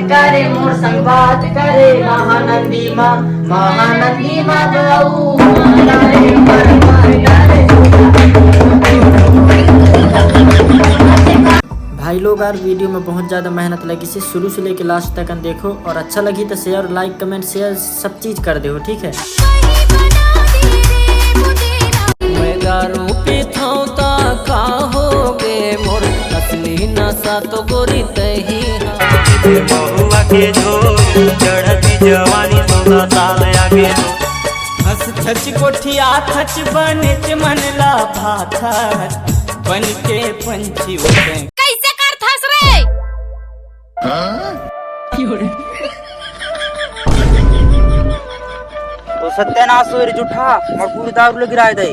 करे मोर संग बात करे महानंदी माँ बहू मारे भाई लोग यार वीडियो में बहुत ज़्यादा मेहनत लगी से शुरू से लेके लास्ट तक देखो और अच्छा लगी तो शेयर लाइक कमेंट शेयर सब चीज़ कर दो ठीक है। मैं दारू पीता हूँ ता का होगे मोर असली नशा तो गोरी तही बहुआ के झोल चढ़ती जवानी 16 साल आगे हस छच कोठिया छच बने च मनला भाथर बन के पंछी उड़े कैसे कर थस रे तो सत्यानाश हो रे झूठा और पूरी दारू लगी रहा दे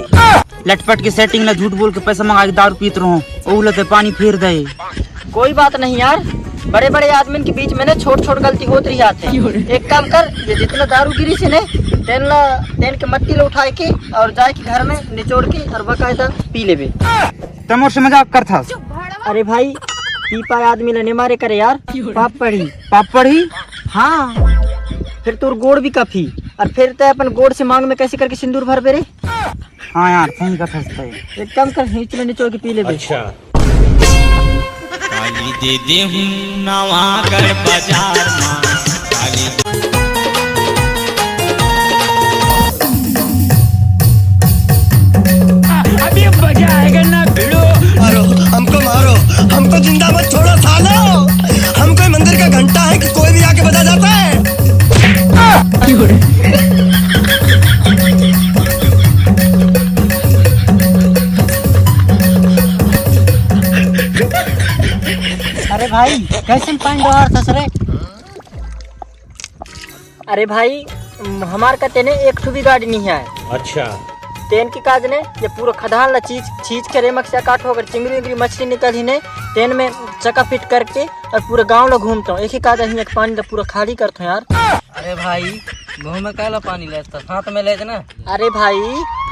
लटपट की सेटिंग ना झूठ बोल के पैसा मंगा के दारू पीत रहो ओलते पानी फेर दे। कोई बात नहीं यार बड़े बड़े आदमी के बीच में ना छोट छोट गलती होती रही है। एक काम कर ये जितना दारू गिरी से ने तेन के मट्टी उठाए के और जाए के घर में निचोड़ के और बकायदा पी लेबे। तमोर से मजाक कर था। अरे भाई पी पाए आदमी ने मारे करे यार पाप पढ़ी हाँ फिर तोर गोड़ भी काफी और फिर ते अपन गोड़ से मांग में कैसे करके सिंदूर भर बेरे। हाँ यार सही कथा है। एक काम कर नीचे निचोड़ के पी ले। अच्छा काली दे दे हूँ नवागढ़ बाजार माँ काली अभी मजा आएगा ना भिड़ो मारो हमको जिंदा मत छोड़ो सालो हम कोई मंदिर का घंटा है कि कोई भी आके बजा जाता है। अरे भाई कैसे पानी डोहार था सरे। अरे भाई हमार का तेने एक ठू भी गाड़ी नहीं है। अच्छा तेन की काज ने ये पूरा खदान ला चीज के रेमक से काट होकर चिंगड़ी मछली निकल ही ने तेन में चका फिट करके और पूरे गांव ला घूमता हूँ। एक ही काज है पानी ला पूरा खाली करता हूँ यार। अरे भाई मुँह में काला पानी लेता हाथ में ले ना। अरे भाई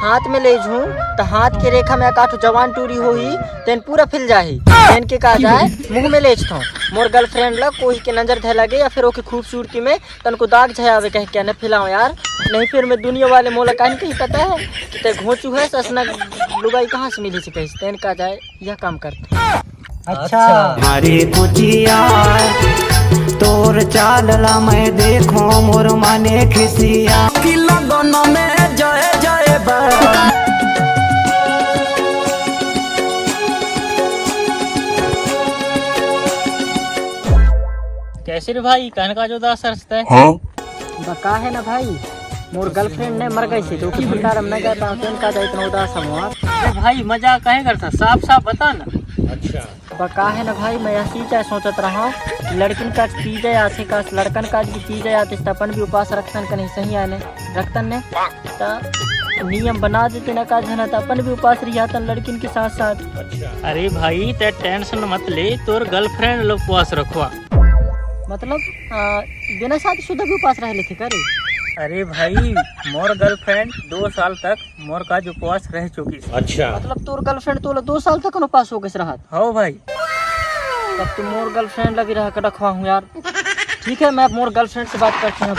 हाथ में ले जूं तो हाथ के रेखा में काटू जवान टूरी हो ही तेन पूरा फिल जाही तेन के काज है मुंह में ले जता मोर गर्लफ्रेंड ला कोई के नजर धे लगे या फिर ओके खूबसूरती में तन को दाग झयावे कह के न फिलाओ यार नहीं फिर मैं दुनिया वाले मोला कान कहीं पता है कि ते घोचू है ससना लुगाई कहाँ से मिली कहीं तेन का जाए यह काम करते। अच्छा हमारे कुचिया तोर चालला मैं देखो मोर माने खिसिया कि लगन में जय जय बा कैसे रे भाई कहने का जो दास रस्ता है हाँ? बका है ना भाई मोर गर्लफ्रेंड ने मर गई थी तो भंडार में न गया तेन का जाए इतना उदास हम अरे भाई मजाक काहे करता साफ साफ बता ना। अच्छा बका है ना भाई मैं ऐसी चाहे सोचत रहा हूँ लड़किन का चीज है आसे का लड़कन का की चीज है आते अपन भी उपास रखतन का नहीं सही आने रखतन ने तो नियम बना देते ना का जना तो अपन भी उपास रही आतन लड़किन के साथ साथ। अच्छा अरे भाई ते टेंशन मत ले तोर गर्लफ्रेंड लोग उपवास रखवा मतलब बिना शादीशुदा भी उपास रह लेते करे। अरे भाई मोर गर्लफ्रेंड 2 साल तक मोर का जो उपवास रह चुकी है। अच्छा मतलब तोर गर्लफ्रेंड तो 2 साल तक उपास हो गए रहा हो भाई तब तो मोर गर्लफ्रेंड लगी रहा कर रखवा हूँ यार। ठीक है मैं मोर गर्लफ्रेंड से बात करती हूँ।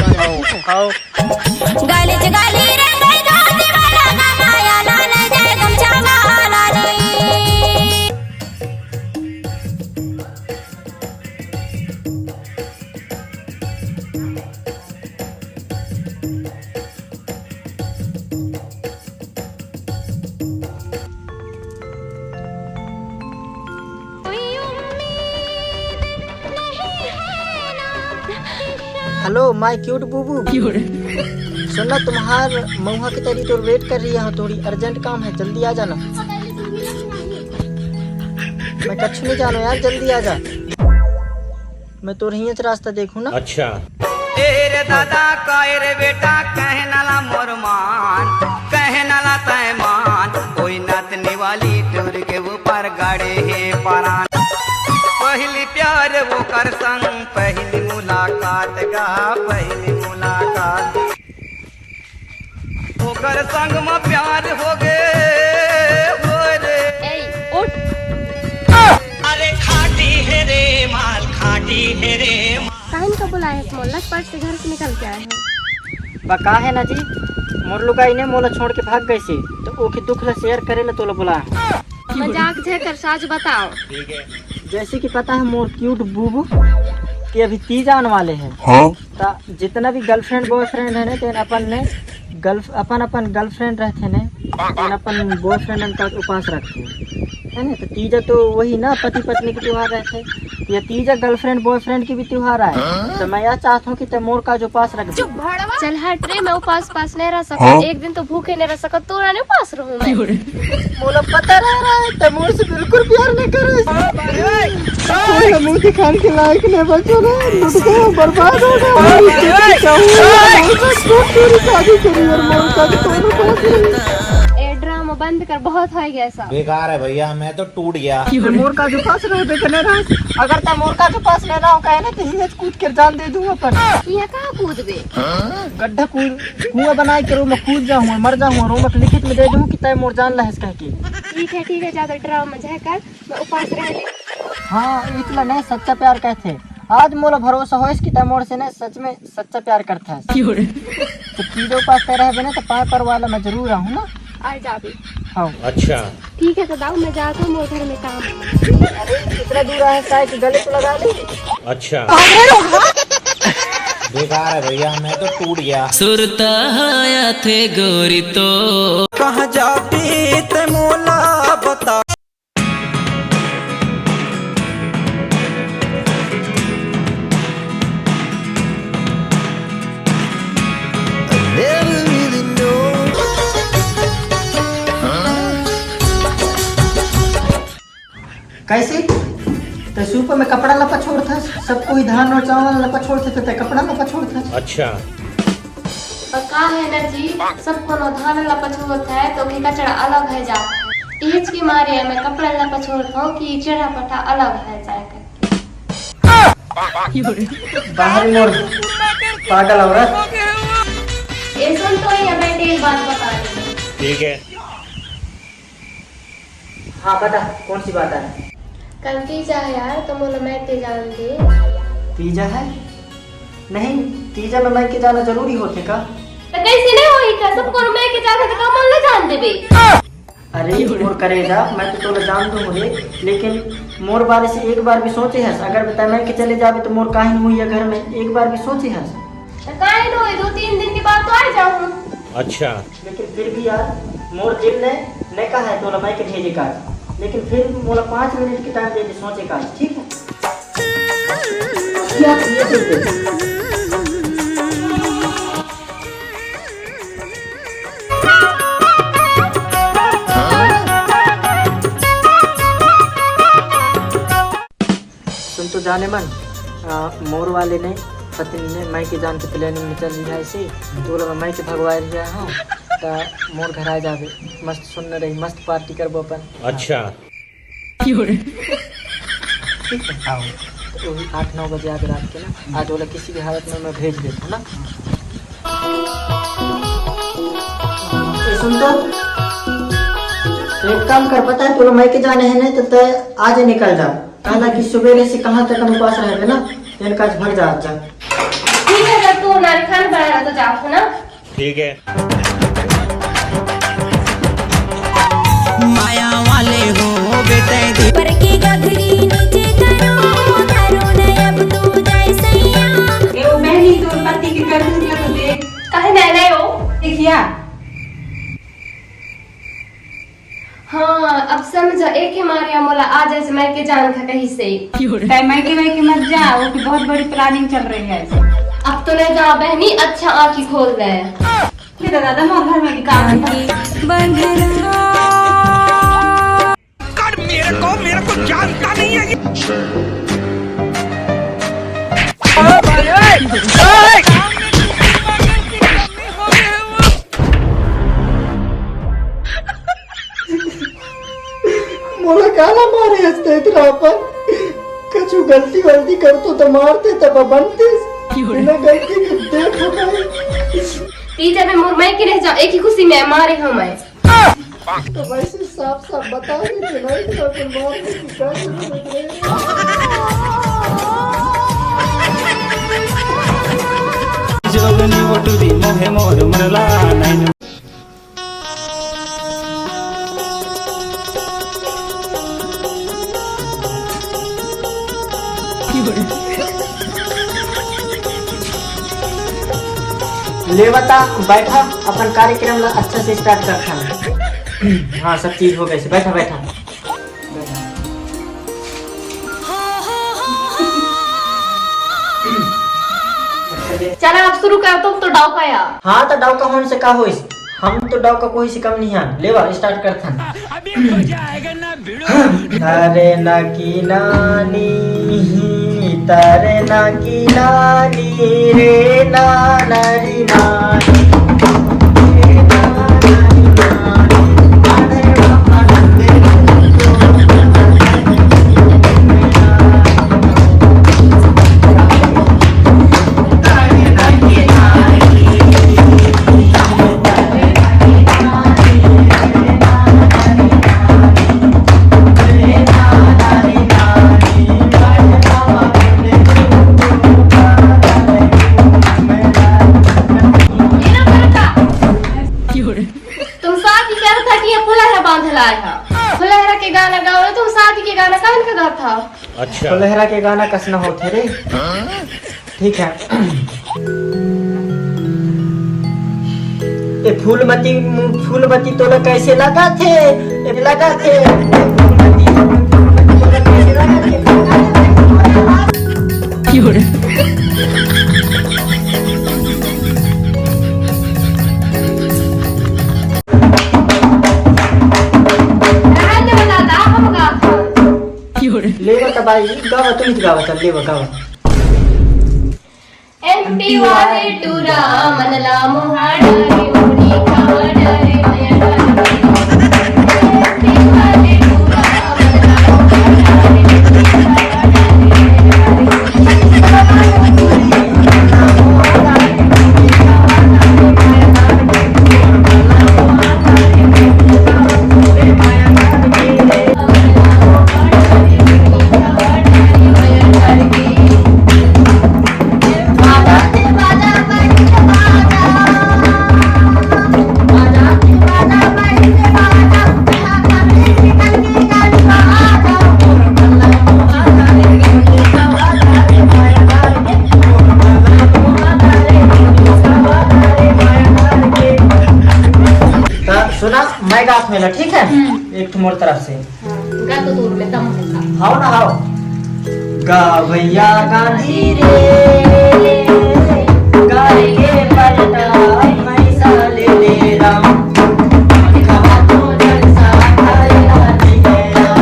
गाली गाली रे गई धोती वाला गमाया ला ले जाए गमछा वाला रे हेलो माय क्यूट बुबू सुनना तुम्हार महुआ की तेरी तो वेट कर रही है थोड़ी अर्जेंट काम है जल्दी आ जाना। मैं कच्छ नहीं जानो यार जल्दी आ जा मैं तो रही रास्ता देखूं ना। अच्छा रे दादा काय रे बेटा कहे नाला मोर मान कहे नाला तय मान कोई नातने वाली टूर के ऊपर गाड़े है परान पहली प्यार वो कर संग पहली मुलाकात का पहली मुलाकात वो कर संग में प्यार हो गए हो रे अरे खाटी है रे माल खाटी है रे काहे काहे का बुलाए है मोर लटपट से घर से निकल के आए हैं। बका है ना जी, मोर लुगाई ने मोला छोड़ के भाग गई से, तो ओके दुख ला शेयर करे ला तोला बुला। मजाक झे कर साज बताओ। जैसे कि पता है मोर क्यूट बूबू कि अभी तीज आने वाले हैं। ता जितना भी गर्लफ्रेंड बॉयफ्रेंड है ना, तेन अपन ने अपन गर्लफ्रेंड रहते ने, तेन अपन बॉयफ्रेंड का उपवास रखते है ना। तो तीजा तो वही ना पति पत्नी के त्योहार रहते, ये तीजा गर्लफ्रेंड बॉयफ्रेंड की भी त्योहार है। तो मैं यह चाहता हूँ कि ते मोर का जो उपास रख दे। चल हट रे, मैं उपास नहीं रह सकता। एक दिन तो भूखे नहीं रह सकता, तो नहीं उपास रहूं मैं। मोला पता रह रहा है ते मोर से बिल्कुल प्यार नहीं करे। मुंह दिखाने के लायक नहीं बचो रे, लुट गया, बर्बाद हो गया। ड्रामा बंद कर, बहुत हो गया सब। बेकार है भैया, मैं तो टूट गया। मोर का जो पास रहे देखने रहा, अगर ता मोर का जो पास लेना हो कहे ना तो हिम्मत कूद कर जान दे दूंगा। पर यहाँ कहाँ कूदबे? गड्ढा कूद कुआं बनाए करो, मैं कूद जाऊँ मर जाऊँ, रोमक लिखित में दे दूँ कि तय मोर जान लहस कह के। ठीक है, ज्यादा ड्रामा मजा कर, मैं उपास रह ली। हाँ इतना नहीं सच्चा प्यार कहते। आज मोला भरोसा हो इसकी तय मोर से ना सच में सच्चा प्यार करता है। तो तीजो पास तय रहे ना तो पाए पर वाला मैं जरूर आऊँ ना। आ जा भी। हाँ अच्छा ठीक है, तो दाऊ मैं जाता हूँ, मोर घर में काम। अरे इतना दूर आए साइड के गले को लगा ली। अच्छा बेकार है भैया, मैं तो टूट गया। सुरता आया थे गोरी तो कहाँ जाती ते मोला बता। कैसे तो सूप में कपड़ा लपा छोड़ता, सबको ही धान और चावल लपा छोड़ते थे, कपड़ा लपा छोड़ता। अच्छा का है ना जी, सबको न धान लपा छोड़ता है तो कि कचरा अलग है जाता है। इच की मारे मैं कपड़ा लपा छोड़ता हूँ कि चढ़ा पटा अलग है जाएगा। बाहर मोर पागल औरत। ये सुन तो ये बैठे एक बात बता रही। ठीक है। हाँ बता कौन सी बात है? कल तीजा है यार, तो बोला मैं ते जान दे। तीजा है? नहीं तीजा में मैं के जाना जरूरी होते का? तो कैसे नहीं होई का, सबको मैं के जाके तो कमल न जान देबे। अरे मोर करेगा, मैं तो तोला जान दूं होले, लेकिन मोर बारे से एक बार भी सोचे हस, अगर बता मैं के चले जावे तो मोर काहे हुई है घर में, एक बार भी सोचे हस? तो काहे न होई, 2-3 दिन के बाद तो आ जाऊं। अच्छा लेकिन फिर भी यार मोर दिल ने कहा है तोला मैं के भेजे का, लेकिन फिर मोला 5 मिनट की टाइम दे दे सोचे का, ठीक है? क्या ये दे सुन तो जाने मन, मोर वाले ने पत्नी ने माई के जान के प्लानिंग में चल रही है ऐसे, तो लोग माई के भगवा रही हाँ तो मोर घर आ जावे, मस्त सुन रही, मस्त पार्टी करबो अपन। अच्छा आओ तो 8-9 बजे आगे रात के ना, आज वाला किसी भी हालत में मैं भेज देता हूँ ना। सुन तो एक काम कर, पता है तो मैं के जाने है ना तो आज निकल जा, कहना कि सवेरे से कहाँ तक हम उपास रहे ना, इनका भर जा। ठीक है, जब तू नारी खान बनाना तो जाओ ना। ठीक है। माया वाले हो बेटे पर की गधरी नीचे करो धरो न अब तू जैसैया। ए ओ बहनी तो पति के कर दूंगा तो देख। काहे नहीं हो देखिया। हाँ अब समझ, एक हमारे मोला आज ऐसे मैं के जान था कहीं से। टाइम मायके मत जा, वो की बहुत बड़ी प्लानिंग चल रही है। अब तो नहीं जा बहनी, अच्छा आँखी खोल दे। ये दादा मोर घर में काम है। मेरे को जानता नहीं है कि मोला गाना मारे हंसते इतना पर, कछु गलती वलती कर तो मारते तब बनते, बिना गलती के देखो तीजा में मोर मैं के रह जाओ, एक ही खुशी में मारे हम मैं। तो वैसे साफ बता रही थी ना कि अपन मारने की क्या जरूरत है। मनला नहीं। ले बता बैठा, अपन कार्यक्रम ला अच्छा से स्टार्ट कर खाना। हाँ सब चीज हो गई से, बैठा बैठा। चला अब शुरू कर, तुम तो डाव पाया। हाँ तो डाव का होने से का हो, हम तो डाव का कोई से कम नहीं है। लेवा स्टार्ट कर था। तारे ना की नानी, तारे ना की नानी रे नाना री नानी, रे नाना री नानी, आधे बाबा नंदे फुलहरा के गाना गाओ, तुम शादी के गाना कौन का गा था? अच्छा। फुलहरा के गाना कसना होते रे। ठीक है। ये फूलमती तोला कैसे लगा थे? लगा थे फूलमती तोला कैसे लगा थे? लेवा तो भाई गावा, तुम ही गावा, चल लेवा गावा। एमपी वाले टूरा मनला मुहाड़ा रे मुनी खाड़ा रे मया एमपी वाले टूरा मनला मुहाड़ा रे मुनी सुना मैं गात मेला, ठीक है? एक तो मोर तरफ से गा तो दूर में दम है। हाओ ना हाओ। गावैया गांधी रे गाय के पलटा पैसा ले ले राम, खवा तो जलसा खाया ले गया,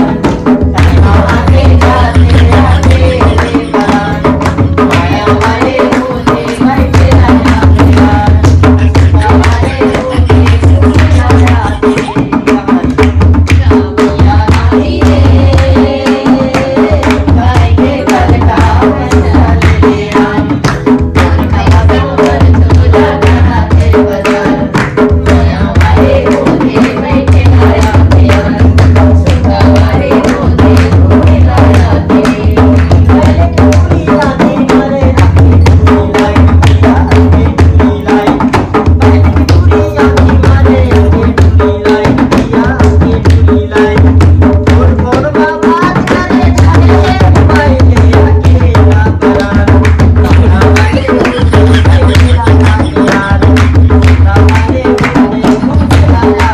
आगे जाते आगे ले परान, माया वाले होते बैठे आया प्यार, हमारे होते आया गावैया गांधी रे गाय के पलटा पैसा ले ले राम, खवा तो जलसा खाते बाजार, माया वाले होते बैठे आया प्यार, हमारे होते आया प्यार। पहले पूरी रातें करे रातें पूरी लाई, आगे पूरी लाई, पहले पूरी आँखें मारे आगे पूरी लाई, आगे पूरी लाई, फोन फोन बात करे छाले मोबाइल अकेला परान, हमारे होते अकेला यार, हमारे होते आया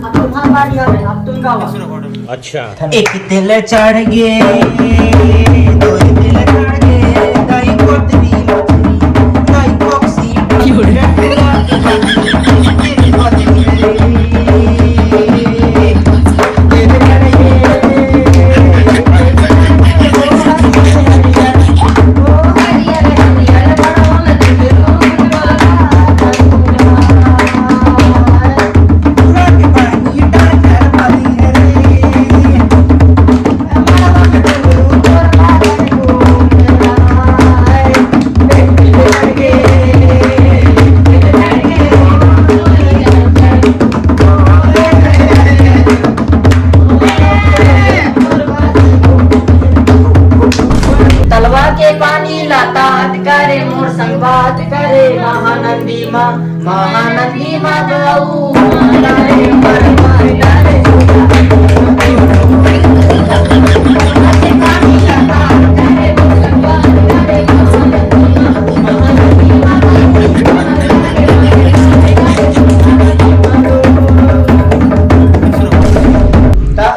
अब तुम्हारा बारी है, अब तुम गाओ। अच्छा। एक दिल चढ़ गए, दो दिल चढ़ गए, दाई कोटरी दाई बॉक्सी तेरी बात नंदी माधव मारे पर मारे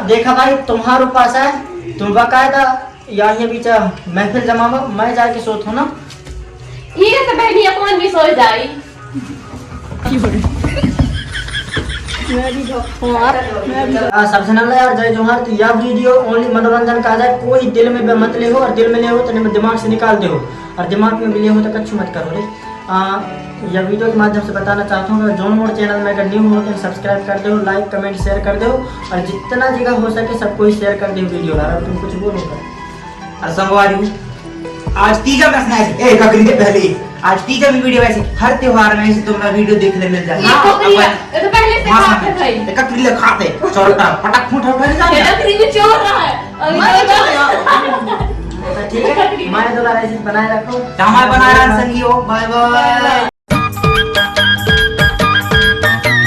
देखा भाई तुम्हारे पास है तुम बाकायदा यहाँ बीच महफिल जमा मैं जाके सोत हूँ ना ठीक है तो बहनी अपन भी सो जाई सबसे नल्ला यार जय जोहार। तो यह वीडियो ओनली मनोरंजन का है, कोई दिल में मत ले हो और दिल में ले हो तो दिमाग से निकाल दे हो और दिमाग में भी ले हो तो कच्छु मत करो रे। यह वीडियो के माध्यम से बताना चाहता हूँ जोन मोड़ चैनल में अगर न्यू हो तो सब्सक्राइब कर दो, लाइक कमेंट शेयर कर दो और जितना जगह हो सके सबको शेयर कर दो वीडियो। और तुम कुछ बोलोगे? अरे संगवारी आज तीजा में सुनाए ए ककरी दे पहले आज तीजा में वीडियो ऐसे हर त्योहार में ऐसे तुम्हारा वीडियो देखने मिल जाए। ये तो पहले से खाते थे ककरी ले खाते चोरटा पटक फूट उठा ले जाए ककरी भी चोर रहा है ठीक है मैं तो ऐसे बनाए रखो हमारे बना रहा संगी हो बाय बाय।